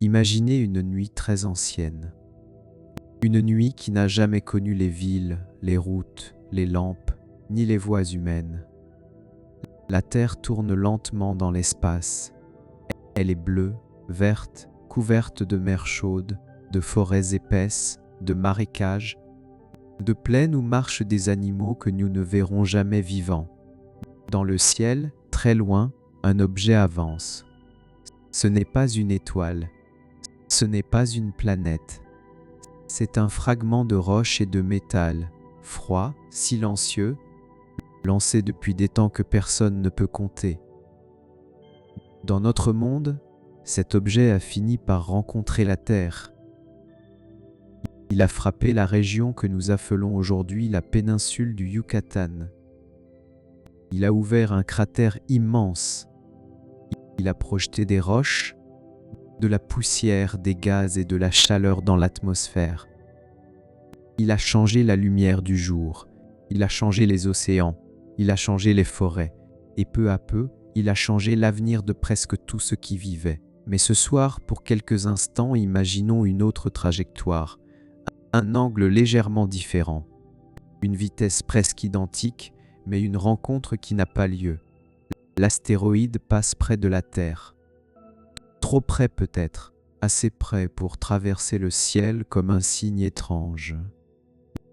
Imaginez une nuit très ancienne. Une nuit qui n'a jamais connu les villes, les routes, les lampes, ni les voies humaines. La Terre tourne lentement dans l'espace. Elle est bleue, verte, couverte de mers chaudes, de forêts épaisses, de marécages, de plaines où marchent des animaux que nous ne verrons jamais vivants. Dans le ciel, très loin, un objet avance. Ce n'est pas une étoile, ce n'est pas une planète. C'est un fragment de roche et de métal, froid, silencieux, lancé depuis des temps que personne ne peut compter. Dans notre monde, cet objet a fini par rencontrer la Terre. Il a frappé la région que nous appelons aujourd'hui la péninsule du Yucatan. Il a ouvert un cratère immense. Il a projeté des roches, de la poussière, des gaz et de la chaleur dans l'atmosphère. Il a changé la lumière du jour, il a changé les océans, il a changé les forêts, et peu à peu, il a changé l'avenir de presque tout ce qui vivait. Mais ce soir, pour quelques instants, imaginons une autre trajectoire, un angle légèrement différent, une vitesse presque identique, mais une rencontre qui n'a pas lieu. L'astéroïde passe près de la Terre. Trop près peut-être, assez près pour traverser le ciel comme un signe étrange.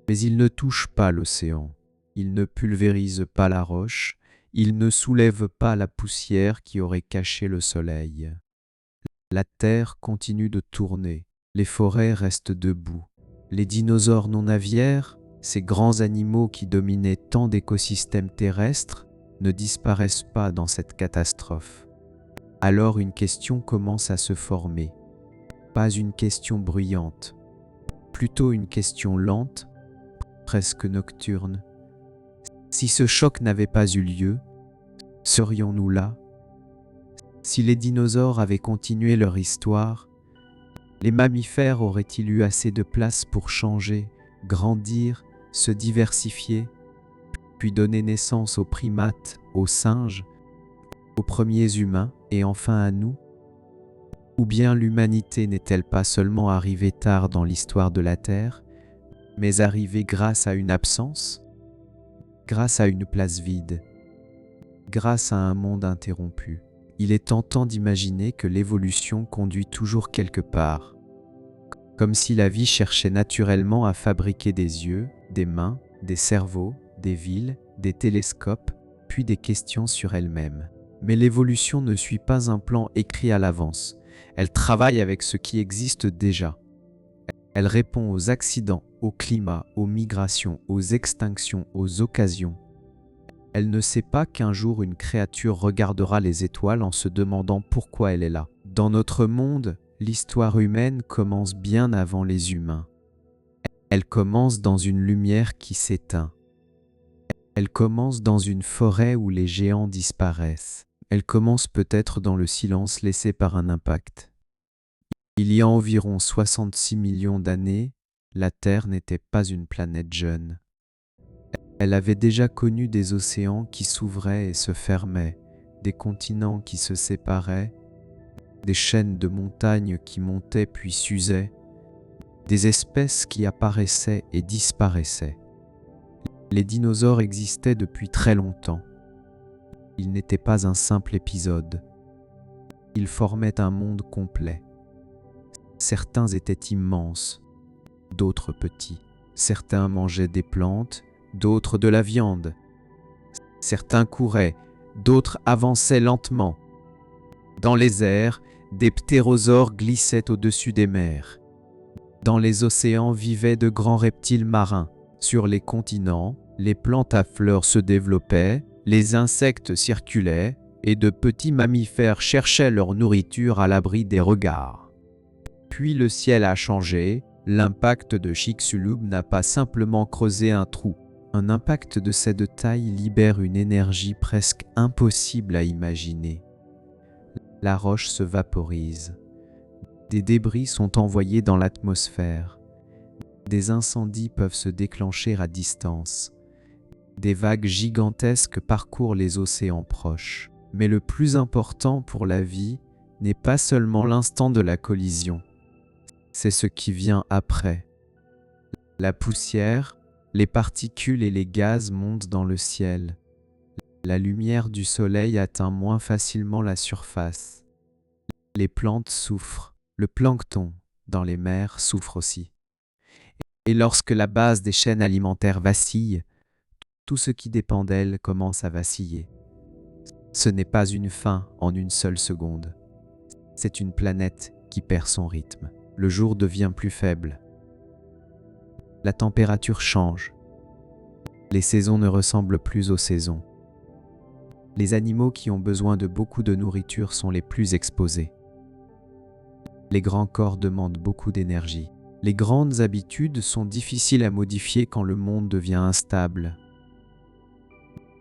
Mais il ne touche pas l'océan, il ne pulvérise pas la roche, il ne soulève pas la poussière qui aurait caché le soleil. La Terre continue de tourner, les forêts restent debout. Les dinosaures non aviaires, ces grands animaux qui dominaient tant d'écosystèmes terrestres, ne disparaissent pas dans cette catastrophe. Alors une question commence à se former. Pas une question bruyante, plutôt une question lente, presque nocturne. Si ce choc n'avait pas eu lieu, serions-nous là? Si les dinosaures avaient continué leur histoire, les mammifères auraient-ils eu assez de place pour changer, grandir, se diversifier, puis donner naissance aux primates, aux singes, aux premiers humains et enfin à nous? Ou bien l'humanité n'est-elle pas seulement arrivée tard dans l'histoire de la Terre, mais arrivée grâce à une absence, grâce à une place vide, grâce à un monde interrompu? Il est tentant d'imaginer que l'évolution conduit toujours quelque part, comme si la vie cherchait naturellement à fabriquer des yeux, des mains, des cerveaux, des villes, des télescopes, puis des questions sur elle-même. Mais l'évolution ne suit pas un plan écrit à l'avance. Elle travaille avec ce qui existe déjà. Elle répond aux accidents, au climat, aux migrations, aux extinctions, aux occasions. Elle ne sait pas qu'un jour une créature regardera les étoiles en se demandant pourquoi elle est là. Dans notre monde, l'histoire humaine commence bien avant les humains. Elle commence dans une lumière qui s'éteint. Elle commence dans une forêt où les géants disparaissent. Elle commence peut-être dans le silence laissé par un impact. Il y a environ 66 millions d'années, la Terre n'était pas une planète jeune. Elle avait déjà connu des océans qui s'ouvraient et se fermaient, des continents qui se séparaient, des chaînes de montagnes qui montaient puis s'usaient, des espèces qui apparaissaient et disparaissaient. Les dinosaures existaient depuis très longtemps. Ils n'étaient pas un simple épisode. Ils formaient un monde complet. Certains étaient immenses, d'autres petits. Certains mangeaient des plantes, d'autres de la viande. Certains couraient, d'autres avançaient lentement. Dans les airs, des ptérosaures glissaient au-dessus des mers. Dans les océans vivaient de grands reptiles marins. Sur les continents, les plantes à fleurs se développaient, les insectes circulaient, et de petits mammifères cherchaient leur nourriture à l'abri des regards. Puis le ciel a changé, l'impact de Chicxulub n'a pas simplement creusé un trou. Un impact de cette taille libère une énergie presque impossible à imaginer. La roche se vaporise. Des débris sont envoyés dans l'atmosphère. Des incendies peuvent se déclencher à distance. Des vagues gigantesques parcourent les océans proches. Mais le plus important pour la vie, n'est pas seulement l'instant de la collision, c'est ce qui vient après. La poussière, les particules et les gaz montent dans le ciel. La lumière du soleil atteint moins facilement la surface. Les plantes souffrent, le plancton dans les mers souffre aussi. Et lorsque la base des chaînes alimentaires vacille, tout ce qui dépend d'elle commence à vaciller. Ce n'est pas une fin en une seule seconde. C'est une planète qui perd son rythme. Le jour devient plus faible. La température change. Les saisons ne ressemblent plus aux saisons. Les animaux qui ont besoin de beaucoup de nourriture sont les plus exposés. Les grands corps demandent beaucoup d'énergie. Les grandes habitudes sont difficiles à modifier quand le monde devient instable.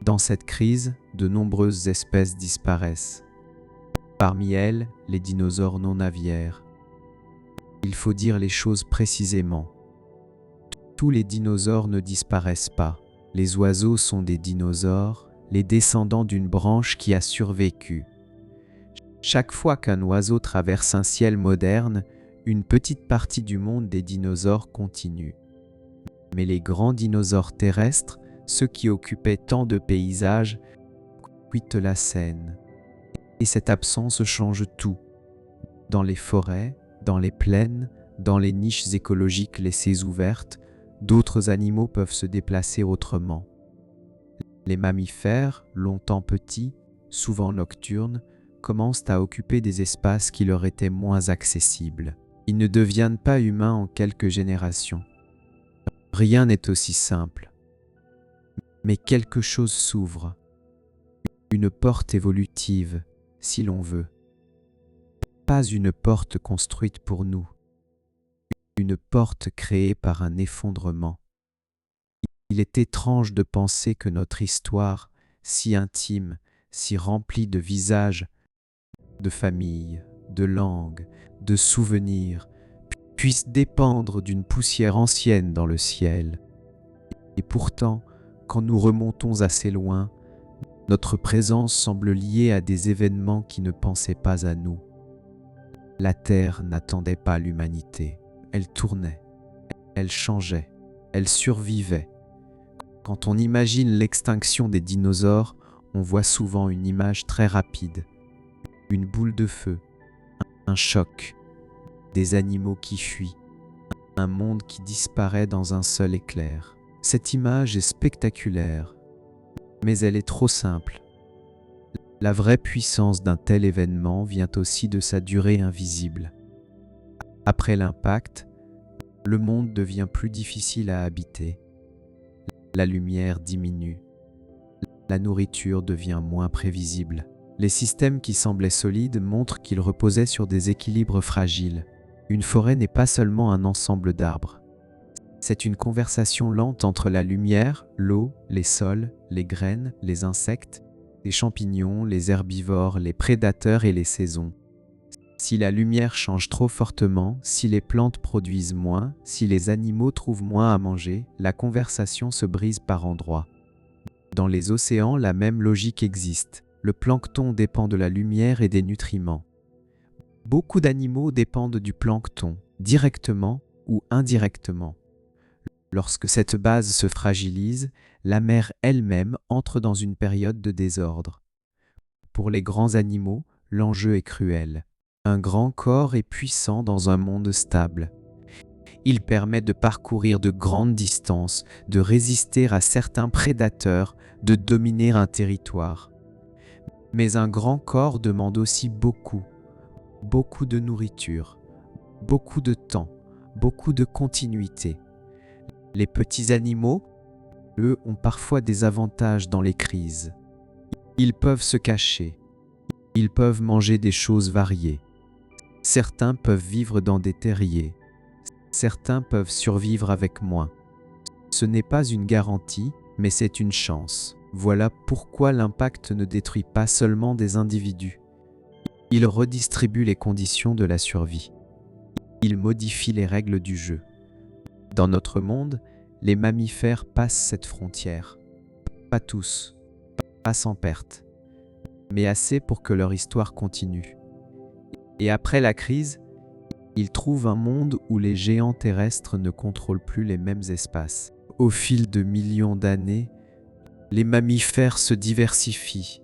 Dans cette crise, de nombreuses espèces disparaissent. Parmi elles, les dinosaures non aviaires. Il faut dire les choses précisément. Tous les dinosaures ne disparaissent pas. Les oiseaux sont des dinosaures, les descendants d'une branche qui a survécu. Chaque fois qu'un oiseau traverse un ciel moderne, une petite partie du monde des dinosaures continue. Mais les grands dinosaures terrestres, ceux qui occupaient tant de paysages, quittent la scène. Et cette absence change tout. Dans les forêts, dans les plaines, dans les niches écologiques laissées ouvertes, d'autres animaux peuvent se déplacer autrement. Les mammifères, longtemps petits, souvent nocturnes, commencent à occuper des espaces qui leur étaient moins accessibles. Ils ne deviennent pas humains en quelques générations. Rien n'est aussi simple. Mais quelque chose s'ouvre. Une porte évolutive, si l'on veut. Pas une porte construite pour nous. Une porte créée par un effondrement. Il est étrange de penser que notre histoire, si intime, si remplie de visages, de familles, de langues, de souvenirs, puisse dépendre d'une poussière ancienne dans le ciel. Et pourtant, quand nous remontons assez loin, notre présence semble liée à des événements qui ne pensaient pas à nous. La Terre n'attendait pas l'humanité. Elle tournait, elle changeait, elle survivait. Quand on imagine l'extinction des dinosaures, on voit souvent une image très rapide. Une boule de feu, un choc, des animaux qui fuient, un monde qui disparaît dans un seul éclair. Cette image est spectaculaire, mais elle est trop simple. La vraie puissance d'un tel événement vient aussi de sa durée invisible. Après l'impact, le monde devient plus difficile à habiter. La lumière diminue. La nourriture devient moins prévisible. Les systèmes qui semblaient solides montrent qu'ils reposaient sur des équilibres fragiles. Une forêt n'est pas seulement un ensemble d'arbres. C'est une conversation lente entre la lumière, l'eau, les sols, les graines, les insectes, les champignons, les herbivores, les prédateurs et les saisons. Si la lumière change trop fortement, si les plantes produisent moins, si les animaux trouvent moins à manger, la conversation se brise par endroits. Dans les océans, la même logique existe. Le plancton dépend de la lumière et des nutriments. Beaucoup d'animaux dépendent du plancton, directement ou indirectement. Lorsque cette base se fragilise, la mer elle-même entre dans une période de désordre. Pour les grands animaux, l'enjeu est cruel. Un grand corps est puissant dans un monde stable. Il permet de parcourir de grandes distances, de résister à certains prédateurs, de dominer un territoire. Mais un grand corps demande aussi beaucoup de nourriture, beaucoup de temps, beaucoup de continuité. Les petits animaux, eux, ont parfois des avantages dans les crises. Ils peuvent se cacher, ils peuvent manger des choses variées. Certains peuvent vivre dans des terriers, certains peuvent survivre avec moins. Ce n'est pas une garantie, mais c'est une chance. Voilà pourquoi l'impact ne détruit pas seulement des individus. Il redistribue les conditions de la survie. Il modifie les règles du jeu. Dans notre monde, les mammifères passent cette frontière. Pas tous, pas sans perte, mais assez pour que leur histoire continue. Et après la crise, ils trouvent un monde où les géants terrestres ne contrôlent plus les mêmes espaces. Au fil de millions d'années, les mammifères se diversifient.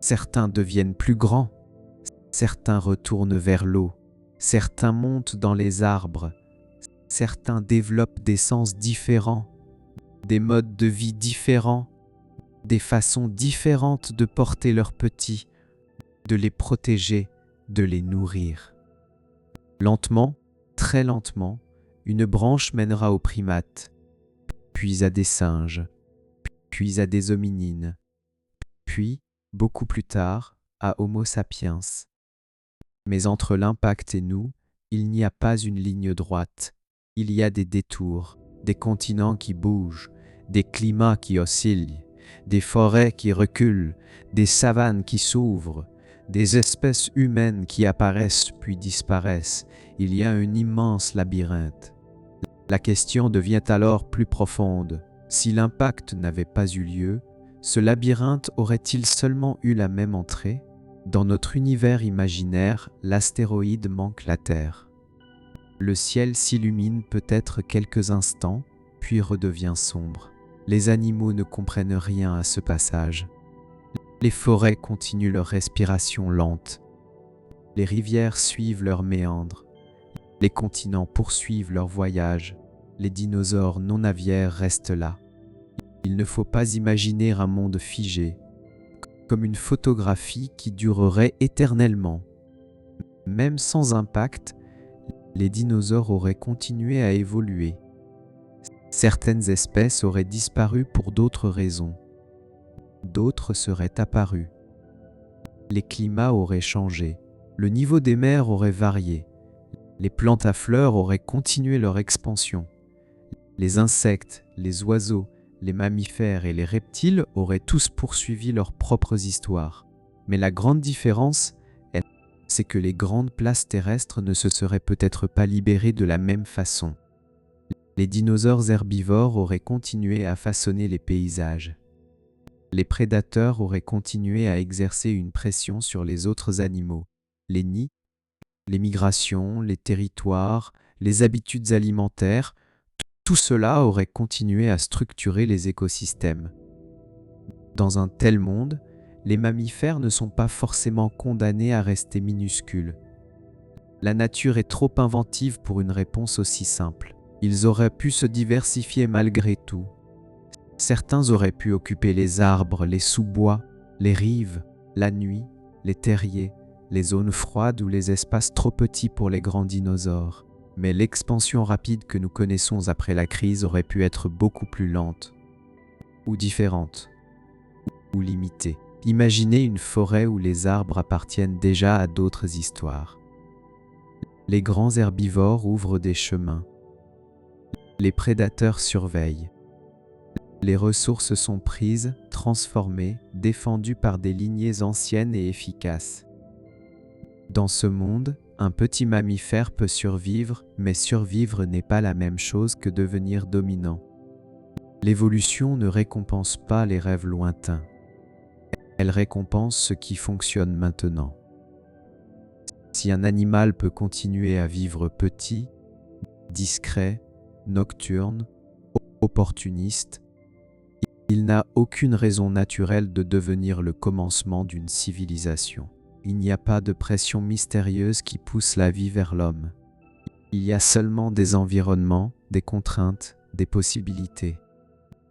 Certains deviennent plus grands, certains retournent vers l'eau, certains montent dans les arbres, certains développent des sens différents, des modes de vie différents, des façons différentes de porter leurs petits, de les protéger, de les nourrir. Lentement, très lentement, une branche mènera aux primates, puis à des singes, puis à des hominines, puis, beaucoup plus tard, à Homo sapiens. Mais entre l'impact et nous, il n'y a pas une ligne droite. Il y a des détours, des continents qui bougent, des climats qui oscillent, des forêts qui reculent, des savanes qui s'ouvrent, des espèces humaines qui apparaissent puis disparaissent. Il y a un immense labyrinthe. La question devient alors plus profonde. Si l'impact n'avait pas eu lieu, ce labyrinthe aurait-il seulement eu la même entrée ? Dans notre univers imaginaire, l'astéroïde manque la Terre. Le ciel s'illumine peut-être quelques instants, puis redevient sombre. Les animaux ne comprennent rien à ce passage. Les forêts continuent leur respiration lente. Les rivières suivent leurs méandres. Les continents poursuivent leur voyage. Les dinosaures non aviaires restent là. Il ne faut pas imaginer un monde figé, comme une photographie qui durerait éternellement. Même sans impact, les dinosaures auraient continué à évoluer. Certaines espèces auraient disparu pour d'autres raisons. D'autres seraient apparues. Les climats auraient changé. Le niveau des mers aurait varié. Les plantes à fleurs auraient continué leur expansion. Les insectes, les oiseaux, les mammifères et les reptiles auraient tous poursuivi leurs propres histoires. Mais la grande différence, c'est que les grandes places terrestres ne se seraient peut-être pas libérées de la même façon. Les dinosaures herbivores auraient continué à façonner les paysages. Les prédateurs auraient continué à exercer une pression sur les autres animaux. Les nids, les migrations, les territoires, les habitudes alimentaires, tout cela aurait continué à structurer les écosystèmes. Dans un tel monde, les mammifères ne sont pas forcément condamnés à rester minuscules. La nature est trop inventive pour une réponse aussi simple. Ils auraient pu se diversifier malgré tout. Certains auraient pu occuper les arbres, les sous-bois, les rives, la nuit, les terriers, les zones froides ou les espaces trop petits pour les grands dinosaures. Mais l'expansion rapide que nous connaissons après la crise aurait pu être beaucoup plus lente, ou différente, ou limitée. Imaginez une forêt où les arbres appartiennent déjà à d'autres histoires. Les grands herbivores ouvrent des chemins. Les prédateurs surveillent. Les ressources sont prises, transformées, défendues par des lignées anciennes et efficaces. Dans ce monde, un petit mammifère peut survivre, mais survivre n'est pas la même chose que devenir dominant. L'évolution ne récompense pas les rêves lointains. Elle récompense ce qui fonctionne maintenant. Si un animal peut continuer à vivre petit, discret, nocturne, opportuniste, il n'a aucune raison naturelle de devenir le commencement d'une civilisation. Il n'y a pas de pression mystérieuse qui pousse la vie vers l'homme. Il y a seulement des environnements, des contraintes, des possibilités.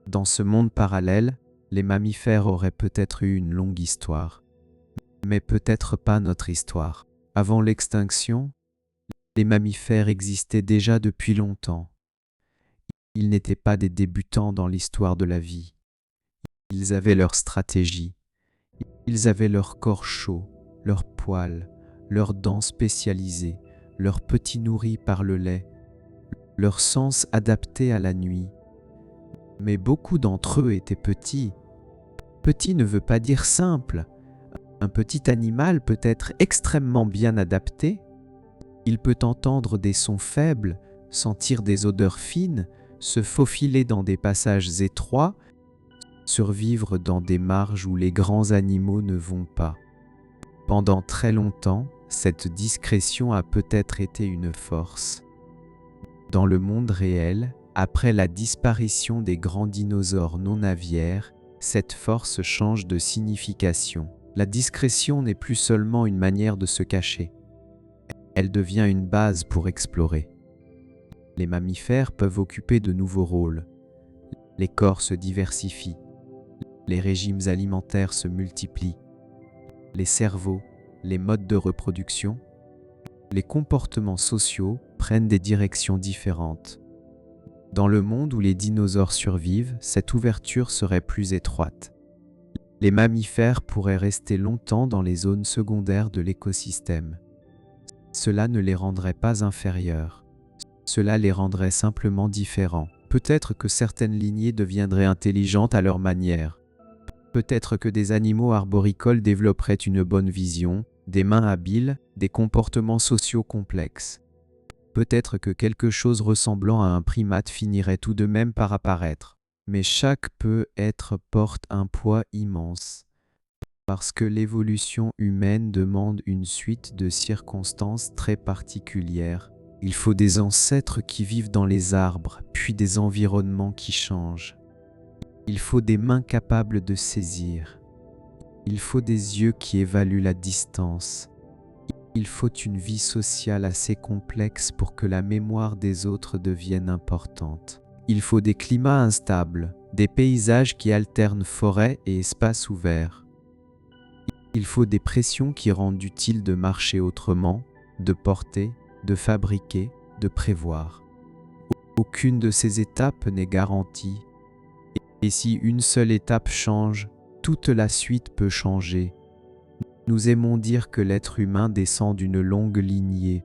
Dans ce monde parallèle, les mammifères auraient peut-être eu une longue histoire, mais peut-être pas notre histoire. Avant l'extinction, les mammifères existaient déjà depuis longtemps. Ils n'étaient pas des débutants dans l'histoire de la vie. Ils avaient leur stratégie. Ils avaient leur corps chaud, leurs poils, leurs dents spécialisées, leurs petits nourris par le lait, leurs sens adaptés à la nuit. Mais beaucoup d'entre eux étaient petits. Petit ne veut pas dire simple. Un petit animal peut être extrêmement bien adapté. Il peut entendre des sons faibles, sentir des odeurs fines, se faufiler dans des passages étroits, survivre dans des marges où les grands animaux ne vont pas. Pendant très longtemps, cette discrétion a peut-être été une force. Dans le monde réel, après la disparition des grands dinosaures non aviaires, cette force change de signification. La discrétion n'est plus seulement une manière de se cacher. Elle devient une base pour explorer. Les mammifères peuvent occuper de nouveaux rôles. Les corps se diversifient. Les régimes alimentaires se multiplient. Les cerveaux, les modes de reproduction, les comportements sociaux prennent des directions différentes. Dans le monde où les dinosaures survivent, cette ouverture serait plus étroite. Les mammifères pourraient rester longtemps dans les zones secondaires de l'écosystème. Cela ne les rendrait pas inférieurs. Cela les rendrait simplement différents. Peut-être que certaines lignées deviendraient intelligentes à leur manière. Peut-être que des animaux arboricoles développeraient une bonne vision, des mains habiles, des comportements sociaux complexes. Peut-être que quelque chose ressemblant à un primate finirait tout de même par apparaître. Mais chaque peut-être porte un poids immense. Parce que l'évolution humaine demande une suite de circonstances très particulières. Il faut des ancêtres qui vivent dans les arbres, puis des environnements qui changent. Il faut des mains capables de saisir. Il faut des yeux qui évaluent la distance. Il faut une vie sociale assez complexe pour que la mémoire des autres devienne importante. Il faut des climats instables, des paysages qui alternent forêt et espaces ouverts. Il faut des pressions qui rendent utile de marcher autrement, de porter, de fabriquer, de prévoir. Aucune de ces étapes n'est garantie. Et si une seule étape change, toute la suite peut changer. Nous aimons dire que l'être humain descend d'une longue lignée.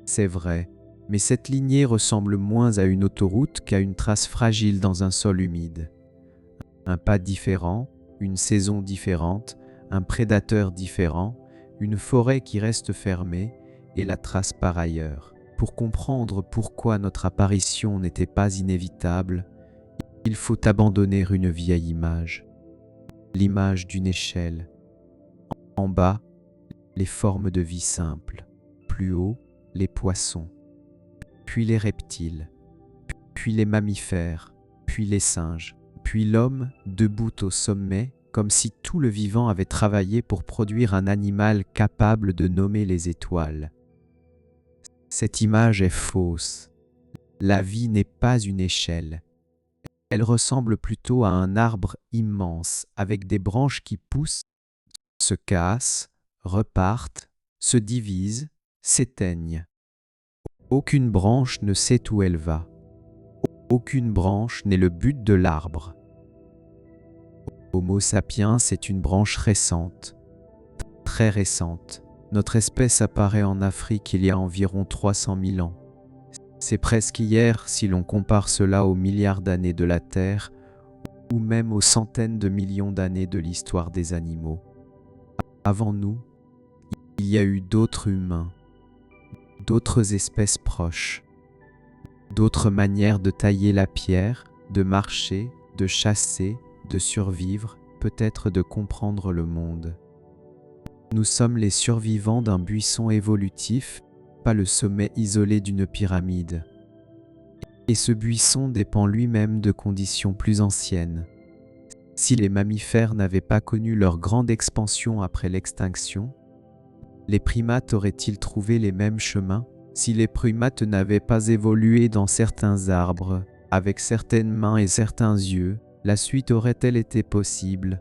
C'est vrai, mais cette lignée ressemble moins à une autoroute qu'à une trace fragile dans un sol humide. Un pas différent, une saison différente, un prédateur différent, une forêt qui reste fermée, et la trace par ailleurs. Pour comprendre pourquoi notre apparition n'était pas inévitable, il faut abandonner une vieille image. L'image d'une échelle. En bas, les formes de vie simples. Plus haut, les poissons. Puis les reptiles. Puis les mammifères. Puis les singes. Puis l'homme, debout au sommet, comme si tout le vivant avait travaillé pour produire un animal capable de nommer les étoiles. Cette image est fausse. La vie n'est pas une échelle. Elle ressemble plutôt à un arbre immense, avec des branches qui poussent, se cassent, repartent, se divisent, s'éteignent. Aucune branche ne sait où elle va. Aucune branche n'est le but de l'arbre. Homo sapiens est une branche récente, très récente. Notre espèce apparaît en Afrique il y a environ 300 000 ans. C'est presque hier si l'on compare cela aux milliards d'années de la Terre ou même aux centaines de millions d'années de l'histoire des animaux. Avant nous, il y a eu d'autres humains, d'autres espèces proches, d'autres manières de tailler la pierre, de marcher, de chasser, de survivre, peut-être de comprendre le monde. Nous sommes les survivants d'un buisson évolutif, pas le sommet isolé d'une pyramide. Et ce buisson dépend lui-même de conditions plus anciennes. Si les mammifères n'avaient pas connu leur grande expansion après l'extinction, les primates auraient-ils trouvé les mêmes chemins? Si les primates n'avaient pas évolué dans certains arbres, avec certaines mains et certains yeux, la suite aurait-elle été possible?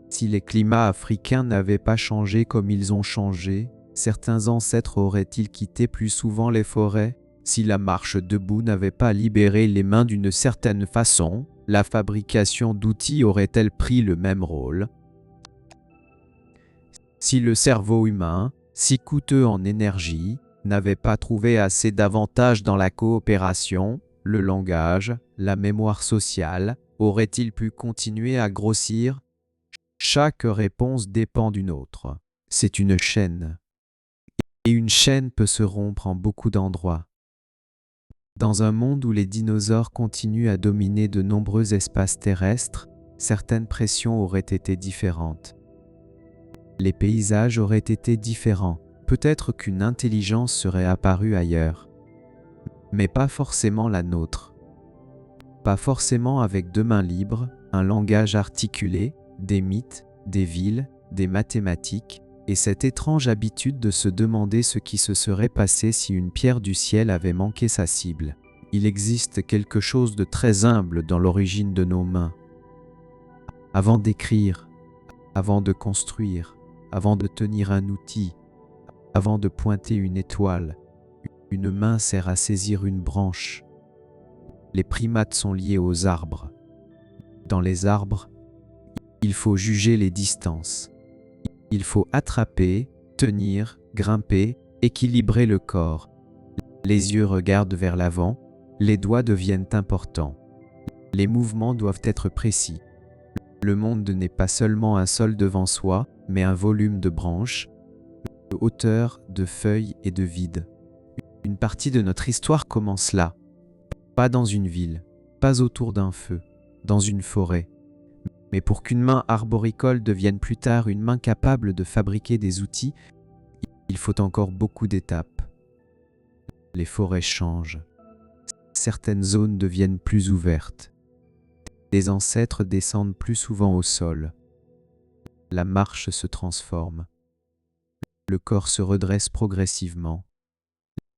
Si les climats africains n'avaient pas changé comme ils ont changé, certains ancêtres auraient-ils quitté plus souvent les forêts? Si la marche debout n'avait pas libéré les mains d'une certaine façon, la fabrication d'outils aurait-elle pris le même rôle? Si le cerveau humain, si coûteux en énergie, n'avait pas trouvé assez d'avantages dans la coopération, le langage, la mémoire sociale, aurait-il pu continuer à grossir? Chaque réponse dépend d'une autre. C'est une chaîne. Et une chaîne peut se rompre en beaucoup d'endroits. Dans un monde où les dinosaures continuent à dominer de nombreux espaces terrestres, certaines pressions auraient été différentes. Les paysages auraient été différents. Peut-être qu'une intelligence serait apparue ailleurs, mais pas forcément la nôtre. Pas forcément avec deux mains libres, un langage articulé, des mythes, des villes, des mathématiques, et cette étrange habitude de se demander ce qui se serait passé si une pierre du ciel avait manqué sa cible. Il existe quelque chose de très humble dans l'origine de nos mains. Avant d'écrire, avant de construire, avant de tenir un outil, avant de pointer une étoile, une main sert à saisir une branche. Les primates sont liés aux arbres. Dans les arbres, il faut juger les distances. Il faut attraper, tenir, grimper, équilibrer le corps. Les yeux regardent vers l'avant, les doigts deviennent importants. Les mouvements doivent être précis. Le monde n'est pas seulement un sol devant soi, mais un volume de branches, de hauteur, de feuilles et de vide. Une partie de notre histoire commence là, pas dans une ville, pas autour d'un feu, dans une forêt. Mais pour qu'une main arboricole devienne plus tard une main capable de fabriquer des outils, il faut encore beaucoup d'étapes. Les forêts changent. Certaines zones deviennent plus ouvertes. Les ancêtres descendent plus souvent au sol. La marche se transforme. Le corps se redresse progressivement.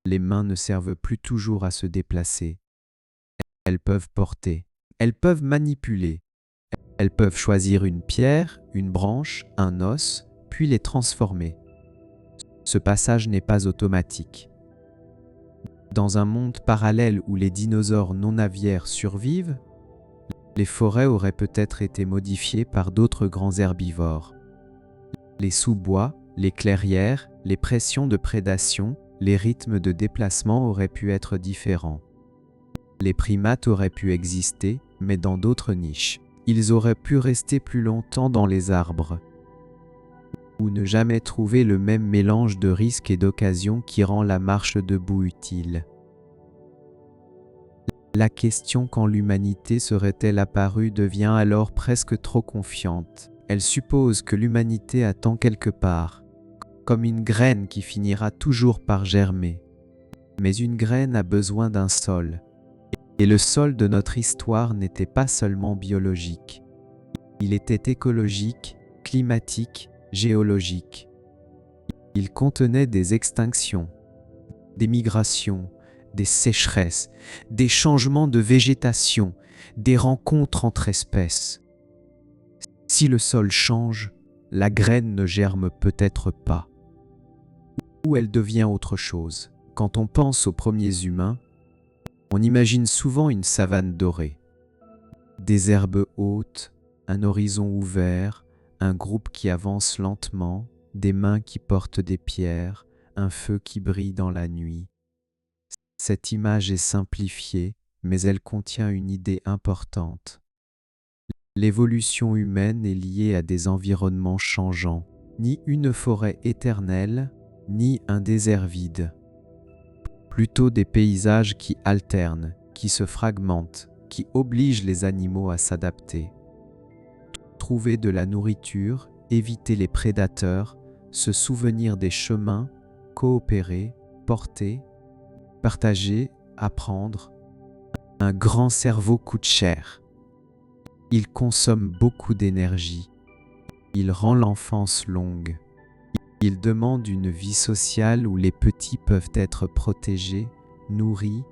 Les mains ne servent plus toujours à se déplacer. Elles peuvent porter. Elles peuvent manipuler. Elles peuvent choisir une pierre, une branche, un os, puis les transformer. Ce passage n'est pas automatique. Dans un monde parallèle où les dinosaures non-aviaires survivent, les forêts auraient peut-être été modifiées par d'autres grands herbivores. Les sous-bois, les clairières, les pressions de prédation, les rythmes de déplacement auraient pu être différents. Les primates auraient pu exister, mais dans d'autres niches. Ils auraient pu rester plus longtemps dans les arbres, ou ne jamais trouver le même mélange de risques et d'occasions qui rend la marche debout utile. La question quand l'humanité serait-elle apparue devient alors presque trop confiante. Elle suppose que l'humanité attend quelque part, comme une graine qui finira toujours par germer. Mais une graine a besoin d'un sol. Et le sol de notre histoire n'était pas seulement biologique. Il était écologique, climatique, géologique. Il contenait des extinctions, des migrations, des sécheresses, des changements de végétation, des rencontres entre espèces. Si le sol change, la graine ne germe peut-être pas. Ou elle devient autre chose. Quand on pense aux premiers humains, on imagine souvent une savane dorée, des herbes hautes, un horizon ouvert, un groupe qui avance lentement, des mains qui portent des pierres, un feu qui brille dans la nuit. Cette image est simplifiée, mais elle contient une idée importante. L'évolution humaine est liée à des environnements changeants, ni une forêt éternelle, ni un désert vide. Plutôt des paysages qui alternent, qui se fragmentent, qui obligent les animaux à s'adapter. Trouver de la nourriture, éviter les prédateurs, se souvenir des chemins, coopérer, porter, partager, apprendre. Un grand cerveau coûte cher. Il consomme beaucoup d'énergie. Il rend l'enfance longue. Il demande une vie sociale où les petits peuvent être protégés, nourris,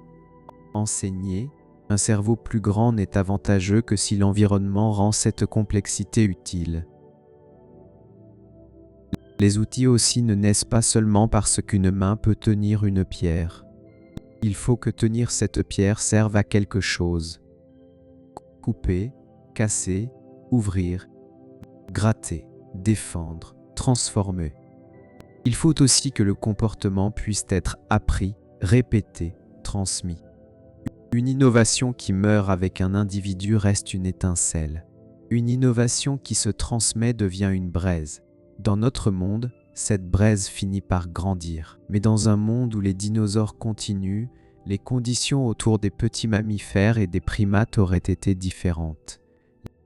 enseignés. Un cerveau plus grand n'est avantageux que si l'environnement rend cette complexité utile. Les outils aussi ne naissent pas seulement parce qu'une main peut tenir une pierre. Il faut que tenir cette pierre serve à quelque chose. Couper, casser, ouvrir, gratter, défendre, transformer. Il faut aussi que le comportement puisse être appris, répété, transmis. Une innovation qui meurt avec un individu reste une étincelle. Une innovation qui se transmet devient une braise. Dans notre monde, cette braise finit par grandir. Mais dans un monde où les dinosaures continuent, les conditions autour des petits mammifères et des primates auraient été différentes.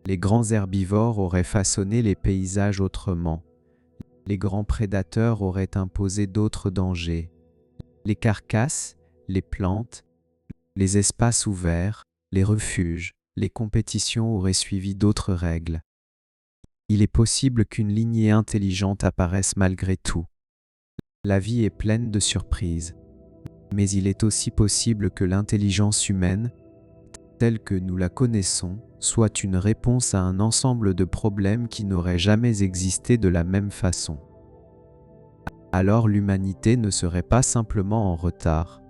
Les grands herbivores auraient façonné les paysages autrement. les grands prédateurs auraient imposé d'autres dangers. Les carcasses, les plantes, les espaces ouverts, les refuges, les compétitions auraient suivi d'autres règles. Il est possible qu'une lignée intelligente apparaisse malgré tout. La vie est pleine de surprises, mais il est aussi possible que l'intelligence humaine, telle que nous la connaissons, soit une réponse à un ensemble de problèmes qui n'auraient jamais existé de la même façon. Alors l'humanité ne serait pas simplement en retard,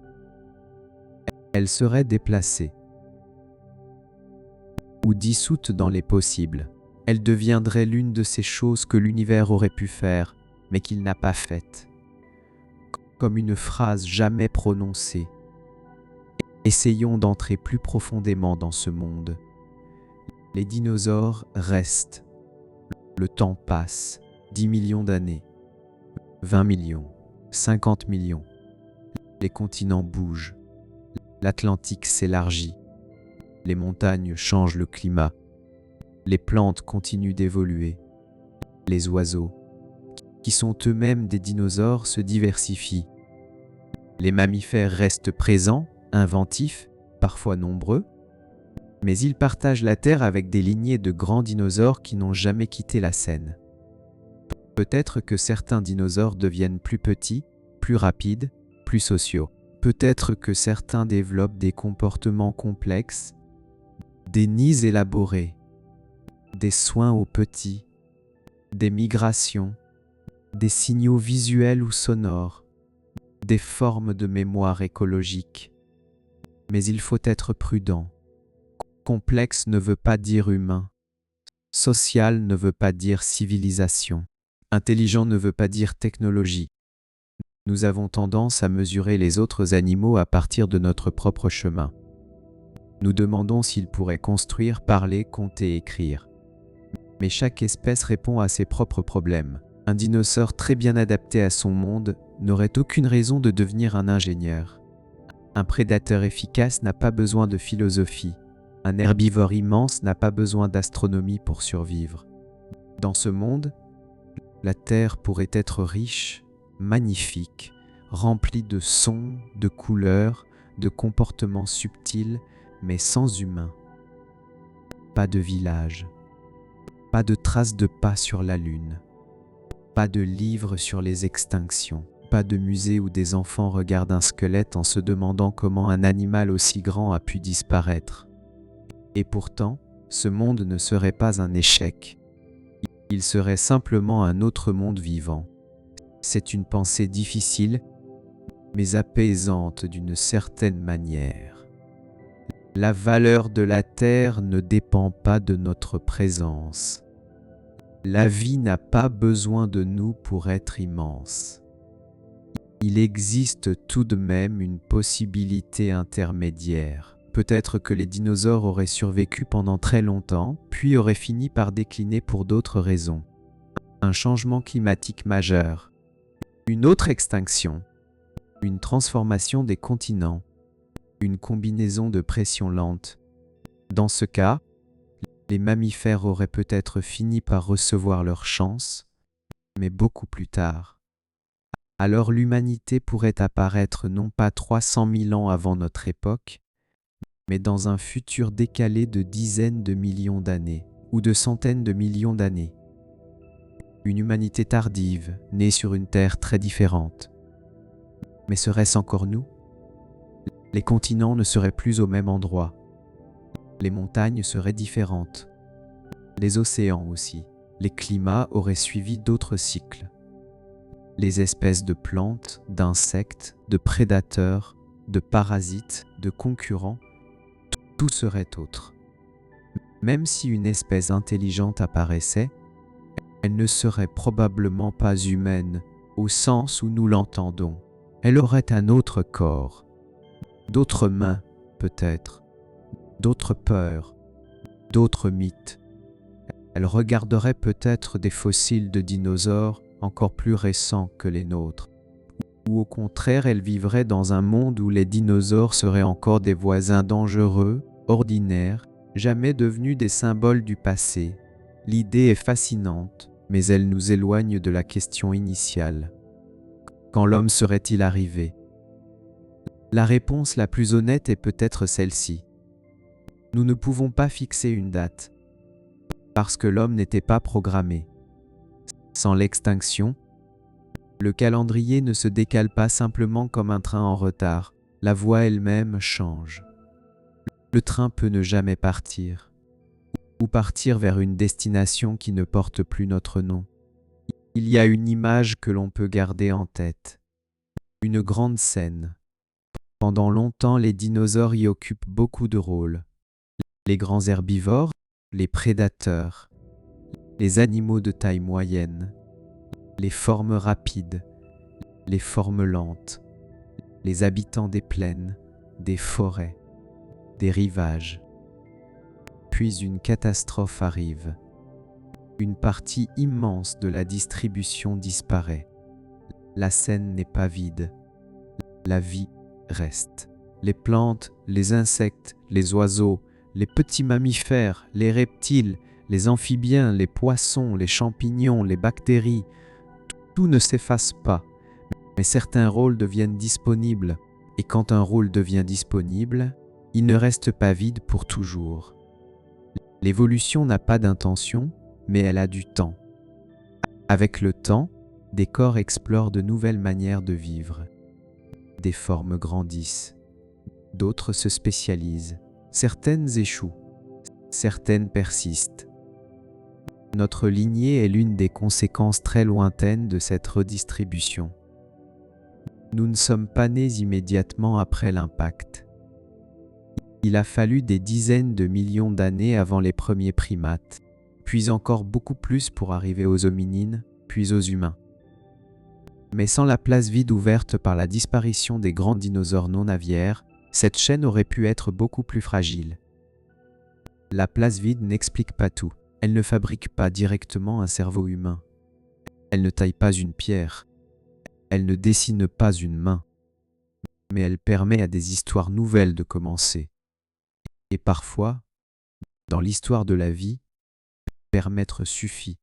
elle serait déplacée ou dissoute dans les possibles. Elle deviendrait l'une de ces choses que l'univers aurait pu faire, mais qu'il n'a pas faites. Comme une phrase jamais prononcée. Essayons d'entrer plus profondément dans ce monde. Les dinosaures restent. Le temps passe. 10 millions d'années. 20 millions. 50 millions. Les continents bougent. L'Atlantique s'élargit. Les montagnes changent le climat. Les plantes continuent d'évoluer. Les oiseaux, qui sont eux-mêmes des dinosaures, se diversifient. Les mammifères restent présents, inventifs, parfois nombreux, mais ils partagent la Terre avec des lignées de grands dinosaures qui n'ont jamais quitté la scène. Peut-être que certains dinosaures deviennent plus petits, plus rapides, plus sociaux. Peut-être que certains développent des comportements complexes, des nids élaborés, des soins aux petits, des migrations, des signaux visuels ou sonores, des formes de mémoire écologique. Mais il faut être prudent. Complexe ne veut pas dire humain. Social ne veut pas dire civilisation. Intelligent ne veut pas dire technologie. Nous avons tendance à mesurer les autres animaux à partir de notre propre chemin. Nous demandons s'ils pourraient construire, parler, compter, écrire. Mais chaque espèce répond à ses propres problèmes. Un dinosaure très bien adapté à son monde n'aurait aucune raison de devenir un ingénieur. Un prédateur efficace n'a pas besoin de philosophie. Un herbivore immense n'a pas besoin d'astronomie pour survivre. Dans ce monde, la Terre pourrait être riche, magnifique, remplie de sons, de couleurs, de comportements subtils, mais sans humains. Pas de village, pas de traces de pas sur la Lune, pas de livres sur les extinctions, pas de musée où des enfants regardent un squelette en se demandant comment un animal aussi grand a pu disparaître. Et pourtant, ce monde ne serait pas un échec. Il serait simplement un autre monde vivant. C'est une pensée difficile, mais apaisante d'une certaine manière. La valeur de la Terre ne dépend pas de notre présence. La vie n'a pas besoin de nous pour être immense. Il existe tout de même une possibilité intermédiaire. Peut-être que les dinosaures auraient survécu pendant très longtemps, puis auraient fini par décliner pour d'autres raisons. Un changement climatique majeur, une autre extinction, une transformation des continents, une combinaison de pressions lentes. Dans ce cas, les mammifères auraient peut-être fini par recevoir leur chance, mais beaucoup plus tard. Alors l'humanité pourrait apparaître non pas 300 000 ans avant notre époque, mais dans un futur décalé de dizaines de millions d'années, ou de centaines de millions d'années. Une humanité tardive, née sur une Terre très différente. Mais serait-ce encore nous? Les continents ne seraient plus au même endroit. Les montagnes seraient différentes. Les océans aussi. Les climats auraient suivi d'autres cycles. Les espèces de plantes, d'insectes, de prédateurs, de parasites, de concurrents, tout serait autre. Même si une espèce intelligente apparaissait, elle ne serait probablement pas humaine au sens où nous l'entendons. Elle aurait un autre corps, d'autres mains peut-être, d'autres peurs, d'autres mythes. Elle regarderait peut-être des fossiles de dinosaures encore plus récents que les nôtres. Ou au contraire, elle vivrait dans un monde où les dinosaures seraient encore des voisins dangereux, ordinaires, jamais devenus des symboles du passé. L'idée est fascinante, mais elles nous éloignent de la question initiale. Quand l'homme serait-il arrivé? La réponse la plus honnête est peut-être celle-ci. Nous ne pouvons pas fixer une date, parce que l'homme n'était pas programmé. Sans l'extinction, le calendrier ne se décale pas simplement comme un train en retard, la voie elle-même change. Le train peut ne jamais partir, ou partir vers une destination qui ne porte plus notre nom. Il y a une image que l'on peut garder en tête, une grande scène. Pendant longtemps, les dinosaures y occupent beaucoup de rôles. Les grands herbivores, les prédateurs, les animaux de taille moyenne, les formes rapides, les formes lentes, les habitants des plaines, des forêts, des rivages. Puis une catastrophe arrive. Une partie immense de la distribution disparaît. La scène n'est pas vide. La vie reste. Les plantes, les insectes, les oiseaux, les petits mammifères, les reptiles, les amphibiens, les poissons, les champignons, les bactéries, tout ne s'efface pas, mais certains rôles deviennent disponibles. Et quand un rôle devient disponible, il ne reste pas vide pour toujours. L'évolution n'a pas d'intention, mais elle a du temps. Avec le temps, des corps explorent de nouvelles manières de vivre. Des formes grandissent, d'autres se spécialisent, certaines échouent, certaines persistent. Notre lignée est l'une des conséquences très lointaines de cette redistribution. Nous ne sommes pas nés immédiatement après l'impact. Il a fallu des dizaines de millions d'années avant les premiers primates, puis encore beaucoup plus pour arriver aux hominines, puis aux humains. Mais sans la place vide ouverte par la disparition des grands dinosaures non aviaires, cette chaîne aurait pu être beaucoup plus fragile. La place vide n'explique pas tout. Elle ne fabrique pas directement un cerveau humain. Elle ne taille pas une pierre. Elle ne dessine pas une main. Mais elle permet à des histoires nouvelles de commencer. Et parfois, dans l'histoire de la vie, permettre suffit.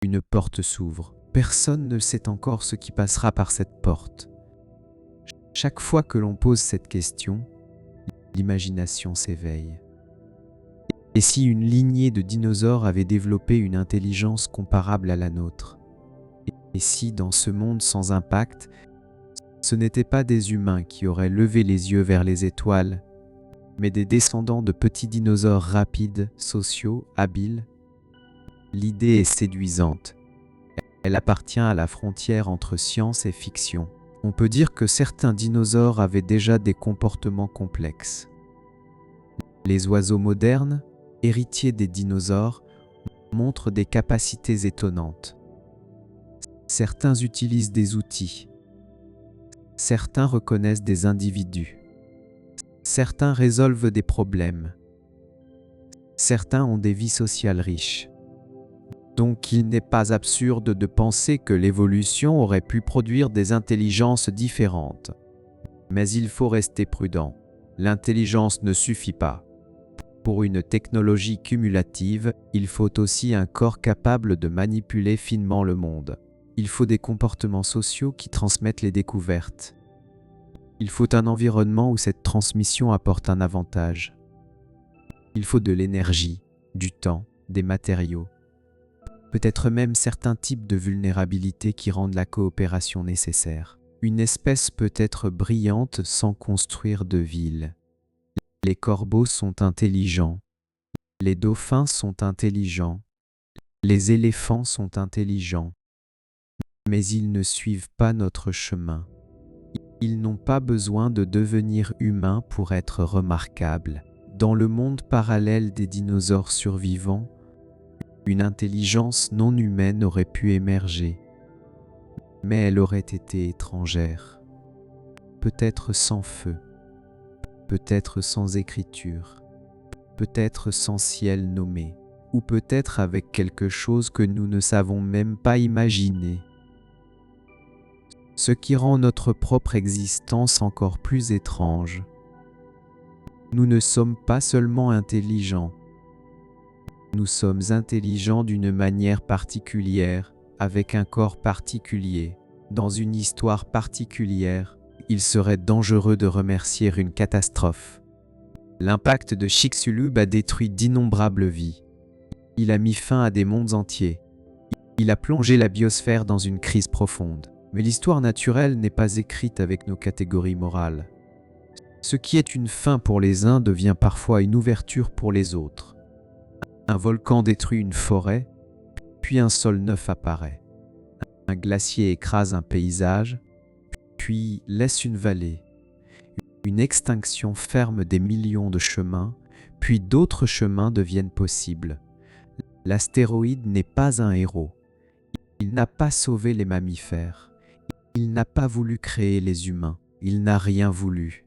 Une porte s'ouvre. Personne ne sait encore ce qui passera par cette porte. Chaque fois que l'on pose cette question, l'imagination s'éveille. Et si une lignée de dinosaures avait développé une intelligence comparable à la nôtre? Et si, dans ce monde sans impact, ce n'étaient pas des humains qui auraient levé les yeux vers les étoiles, mais des descendants de petits dinosaures rapides, sociaux, habiles? L'idée est séduisante. Elle appartient à la frontière entre science et fiction. On peut dire que certains dinosaures avaient déjà des comportements complexes. Les oiseaux modernes, héritiers des dinosaures, montrent des capacités étonnantes. Certains utilisent des outils. Certains reconnaissent des individus. Certains résolvent des problèmes. Certains ont des vies sociales riches. Donc il n'est pas absurde de penser que l'évolution aurait pu produire des intelligences différentes. Mais il faut rester prudent. L'intelligence ne suffit pas. Pour une technologie cumulative, il faut aussi un corps capable de manipuler finement le monde. Il faut des comportements sociaux qui transmettent les découvertes. Il faut un environnement où cette transmission apporte un avantage. Il faut de l'énergie, du temps, des matériaux. Peut-être même certains types de vulnérabilité qui rendent la coopération nécessaire. Une espèce peut être brillante sans construire de ville. Les corbeaux sont intelligents. Les dauphins sont intelligents. Les éléphants sont intelligents. Mais ils ne suivent pas notre chemin. Ils n'ont pas besoin de devenir humains pour être remarquables. Dans le monde parallèle des dinosaures survivants, une intelligence non humaine aurait pu émerger, mais elle aurait été étrangère, peut-être sans feu, peut-être sans écriture, peut-être sans ciel nommé, ou peut-être avec quelque chose que nous ne savons même pas imaginer. Ce qui rend notre propre existence encore plus étrange. Nous ne sommes pas seulement intelligents, Nous sommes intelligents d'une manière particulière, avec un corps particulier, dans une histoire particulière. Il serait dangereux de remercier une catastrophe. L'impact de Chicxulub a détruit d'innombrables vies. Il a mis fin à des mondes entiers. Il a plongé la biosphère dans une crise profonde. Mais l'histoire naturelle n'est pas écrite avec nos catégories morales. Ce qui est une fin pour les uns devient parfois une ouverture pour les autres. Un volcan détruit une forêt, puis un sol neuf apparaît. Un glacier écrase un paysage, puis laisse une vallée. Une extinction ferme des millions de chemins, puis d'autres chemins deviennent possibles. L'astéroïde n'est pas un héros. Il n'a pas sauvé les mammifères. Il n'a pas voulu créer les humains. Il n'a rien voulu.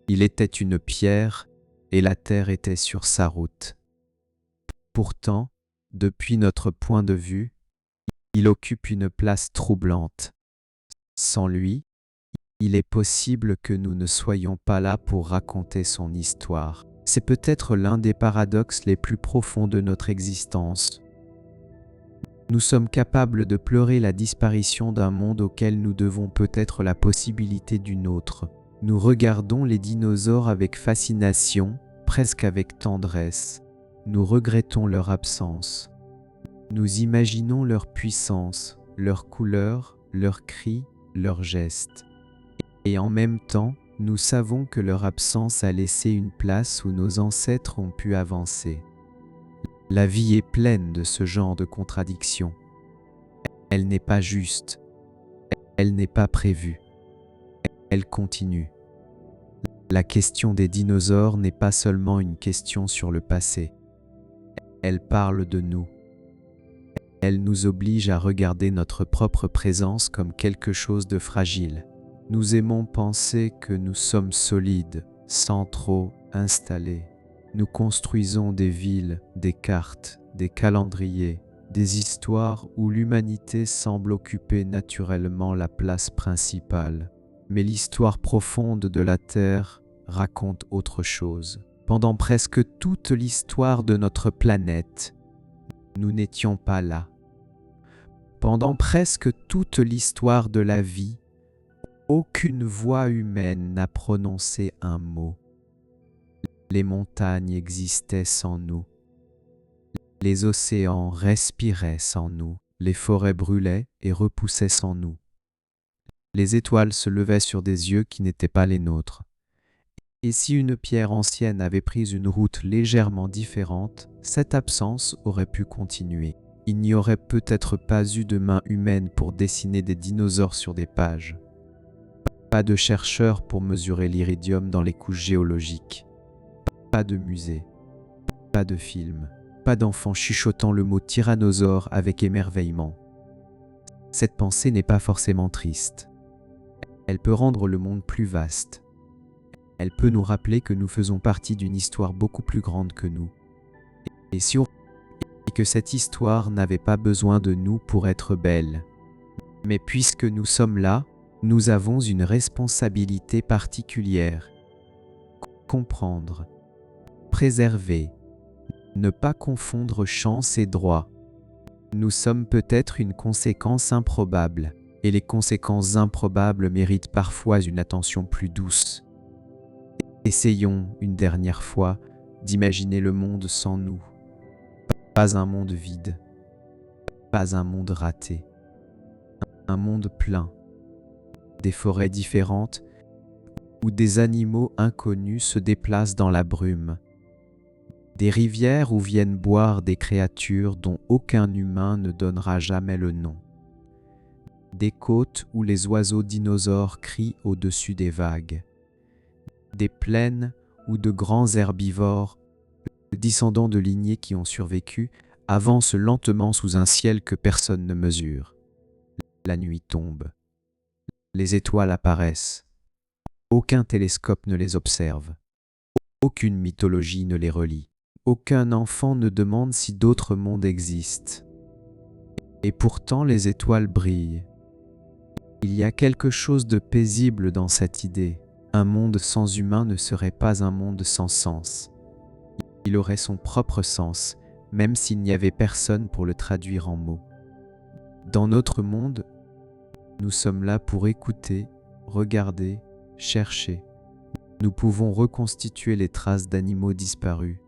Il était une pierre et la Terre était sur sa route. Pourtant, depuis notre point de vue, il occupe une place troublante. Sans lui, il est possible que nous ne soyons pas là pour raconter son histoire. C'est peut-être l'un des paradoxes les plus profonds de notre existence. Nous sommes capables de pleurer la disparition d'un monde auquel nous devons peut-être la possibilité d'une autre. Nous regardons les dinosaures avec fascination, presque avec tendresse. Nous regrettons leur absence. Nous imaginons leur puissance, leurs couleurs, leurs cris, leurs gestes. Et en même temps, nous savons que leur absence a laissé une place où nos ancêtres ont pu avancer. La vie est pleine de ce genre de contradictions. Elle n'est pas juste. Elle n'est pas prévue. Elle continue. La question des dinosaures n'est pas seulement une question sur le passé. Elle parle de nous. Elle nous oblige à regarder notre propre présence comme quelque chose de fragile. Nous aimons penser que nous sommes solides, centraux, installés. Nous construisons des villes, des cartes, des calendriers, des histoires où l'humanité semble occuper naturellement la place principale. Mais l'histoire profonde de la Terre raconte autre chose. Pendant presque toute l'histoire de notre planète, nous n'étions pas là. Pendant presque toute l'histoire de la vie, aucune voix humaine n'a prononcé un mot. Les montagnes existaient sans nous. Les océans respiraient sans nous. Les forêts brûlaient et repoussaient sans nous. Les étoiles se levaient sur des yeux qui n'étaient pas les nôtres. Et si une pierre ancienne avait pris une route légèrement différente, cette absence aurait pu continuer. Il n'y aurait peut-être pas eu de main humaine pour dessiner des dinosaures sur des pages. Pas de chercheurs pour mesurer l'iridium dans les couches géologiques. Pas de musée. Pas de film. Pas d'enfants chuchotant le mot tyrannosaure avec émerveillement. Cette pensée n'est pas forcément triste. Elle peut rendre le monde plus vaste. Elle peut nous rappeler que nous faisons partie d'une histoire beaucoup plus grande que nous. Et que cette histoire n'avait pas besoin de nous pour être belle. Mais puisque nous sommes là, nous avons une responsabilité particulière. Comprendre, préserver, ne pas confondre chance et droit. Nous sommes peut-être une conséquence improbable, et les conséquences improbables méritent parfois une attention plus douce. Essayons, une dernière fois, d'imaginer le monde sans nous. Pas un monde vide, pas un monde raté, un monde plein, des forêts différentes où des animaux inconnus se déplacent dans la brume, des rivières où viennent boire des créatures dont aucun humain ne donnera jamais le nom, des côtes où les oiseaux dinosaures crient au-dessus des vagues, des plaines où de grands herbivores, descendants de lignées qui ont survécu, avancent lentement sous un ciel que personne ne mesure. La nuit tombe. Les étoiles apparaissent. Aucun télescope ne les observe. Aucune mythologie ne les relie. Aucun enfant ne demande si d'autres mondes existent. Et pourtant les étoiles brillent. Il y a quelque chose de paisible dans cette idée. Un monde sans humains ne serait pas un monde sans sens. Il aurait son propre sens, même s'il n'y avait personne pour le traduire en mots. Dans notre monde, nous sommes là pour écouter, regarder, chercher. Nous pouvons reconstituer les traces d'animaux disparus.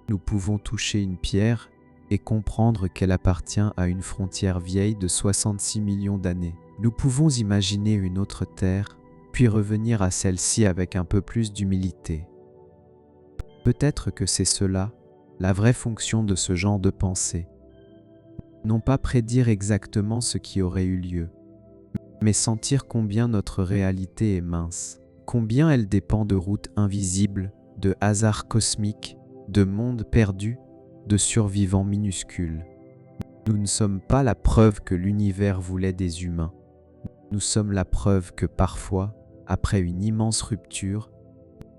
Nous pouvons toucher une pierre et comprendre qu'elle appartient à une frontière vieille de 66 millions d'années. Nous pouvons imaginer une autre terre, puis revenir à celle-ci avec un peu plus d'humilité. Peut-être que c'est cela, la vraie fonction de ce genre de pensée. Non pas prédire exactement ce qui aurait eu lieu, mais sentir combien notre réalité est mince, combien elle dépend de routes invisibles, de hasards cosmiques, de mondes perdus, de survivants minuscules. Nous ne sommes pas la preuve que l'univers voulait des humains. Nous sommes la preuve que parfois, après une immense rupture,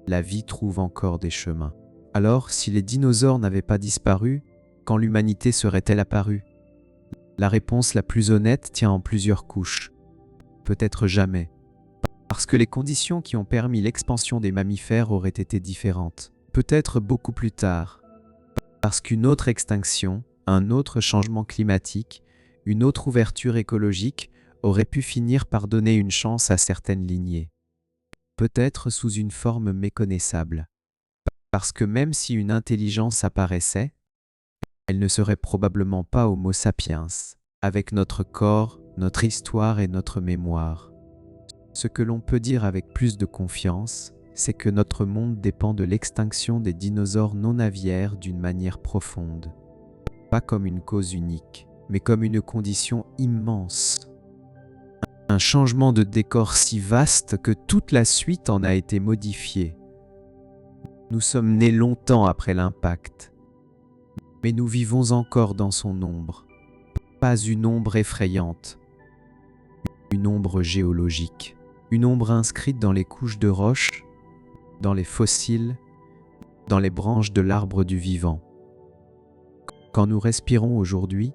la vie trouve encore des chemins. Alors, si les dinosaures n'avaient pas disparu, quand l'humanité serait-elle apparue? La réponse la plus honnête tient en plusieurs couches. Peut-être jamais. Parce que les conditions qui ont permis l'expansion des mammifères auraient été différentes. Peut-être beaucoup plus tard. Parce qu'une autre extinction, un autre changement climatique, une autre ouverture écologique aurait pu finir par donner une chance à certaines lignées. Peut-être sous une forme méconnaissable. Parce que même si une intelligence apparaissait, elle ne serait probablement pas Homo sapiens, avec notre corps, notre histoire et notre mémoire. Ce que l'on peut dire avec plus de confiance, c'est que notre monde dépend de l'extinction des dinosaures non aviaires d'une manière profonde. Pas comme une cause unique, mais comme une condition immense. Un changement de décor si vaste que toute la suite en a été modifiée. Nous sommes nés longtemps après l'impact, mais nous vivons encore dans son ombre. Pas une ombre effrayante, une ombre géologique, une ombre inscrite dans les couches de roches, dans les fossiles, dans les branches de l'arbre du vivant. Quand nous respirons aujourd'hui,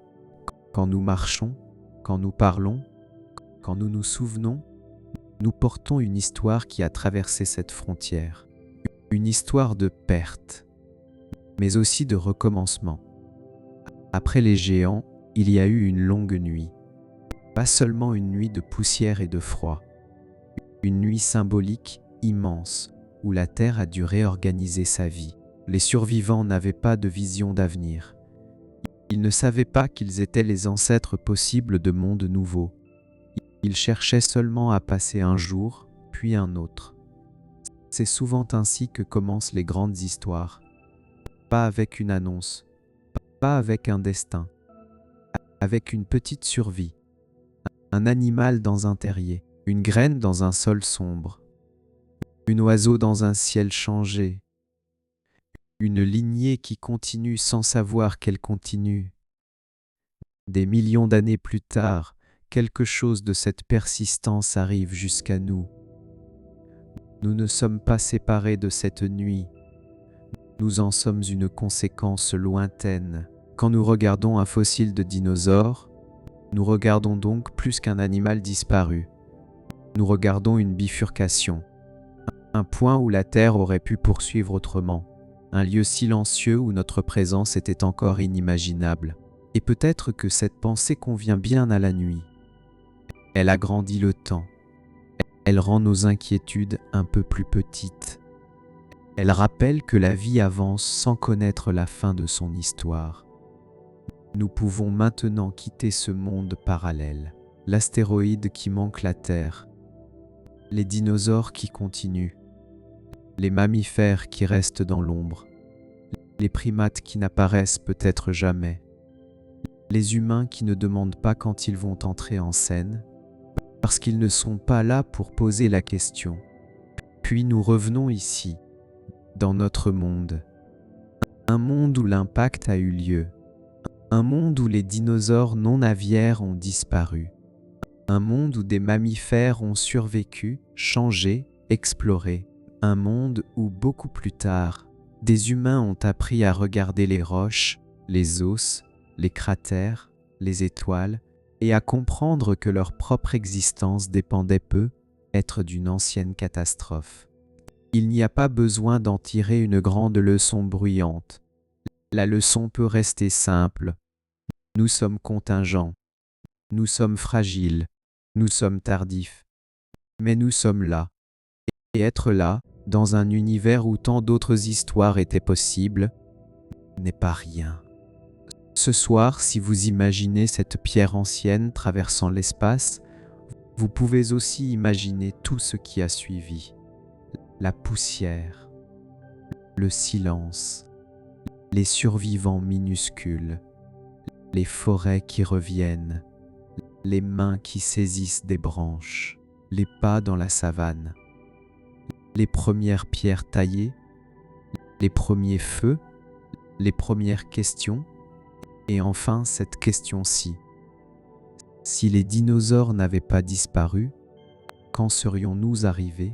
quand nous marchons, quand nous parlons, quand nous nous souvenons, nous portons une histoire qui a traversé cette frontière. Une histoire de perte, mais aussi de recommencement. Après les géants, il y a eu une longue nuit. Pas seulement une nuit de poussière et de froid. Une nuit symbolique, immense, où la Terre a dû réorganiser sa vie. Les survivants n'avaient pas de vision d'avenir. Ils ne savaient pas qu'ils étaient les ancêtres possibles de mondes nouveaux. Ils cherchaient seulement à passer un jour, puis un autre. C'est souvent ainsi que commencent les grandes histoires. Pas avec une annonce, pas avec un destin, avec une petite survie. Un animal dans un terrier, une graine dans un sol sombre, un oiseau dans un ciel changé, une lignée qui continue sans savoir qu'elle continue. Des millions d'années plus tard, quelque chose de cette persistance arrive jusqu'à nous. Nous ne sommes pas séparés de cette nuit. Nous en sommes une conséquence lointaine. Quand nous regardons un fossile de dinosaure, nous regardons donc plus qu'un animal disparu. Nous regardons une bifurcation, un point où la Terre aurait pu poursuivre autrement, un lieu silencieux où notre présence était encore inimaginable. Et peut-être que cette pensée convient bien à la nuit. Elle agrandit le temps. Elle rend nos inquiétudes un peu plus petites. Elle rappelle que la vie avance sans connaître la fin de son histoire. Nous pouvons maintenant quitter ce monde parallèle, l'astéroïde qui manque la Terre, les dinosaures qui continuent, les mammifères qui restent dans l'ombre, les primates qui n'apparaissent peut-être jamais, les humains qui ne demandent pas quand ils vont entrer en scène, parce qu'ils ne sont pas là pour poser la question. Puis nous revenons ici, dans notre monde. Un monde où l'impact a eu lieu. Un monde où les dinosaures non aviaires ont disparu. Un monde où des mammifères ont survécu, changé, exploré. Un monde où, beaucoup plus tard, des humains ont appris à regarder les roches, les os, les cratères, les étoiles, et à comprendre que leur propre existence dépendait peut-être d'une ancienne catastrophe. Il n'y a pas besoin d'en tirer une grande leçon bruyante. La leçon peut rester simple. Nous sommes contingents. Nous sommes fragiles. Nous sommes tardifs. Mais nous sommes là. Et être là, dans un univers où tant d'autres histoires étaient possibles, n'est pas rien. Ce soir, si vous imaginez cette pierre ancienne traversant l'espace, vous pouvez aussi imaginer tout ce qui a suivi. La poussière, le silence, les survivants minuscules, les forêts qui reviennent, les mains qui saisissent des branches, les pas dans la savane, les premières pierres taillées, les premiers feux, les premières questions, et enfin cette question-ci. Si les dinosaures n'avaient pas disparu, quand serions-nous arrivés?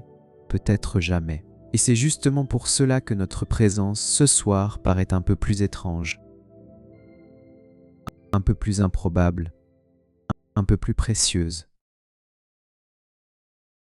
Peut-être jamais. Et c'est justement pour cela que notre présence ce soir paraît un peu plus étrange, un peu plus improbable, un peu plus précieuse.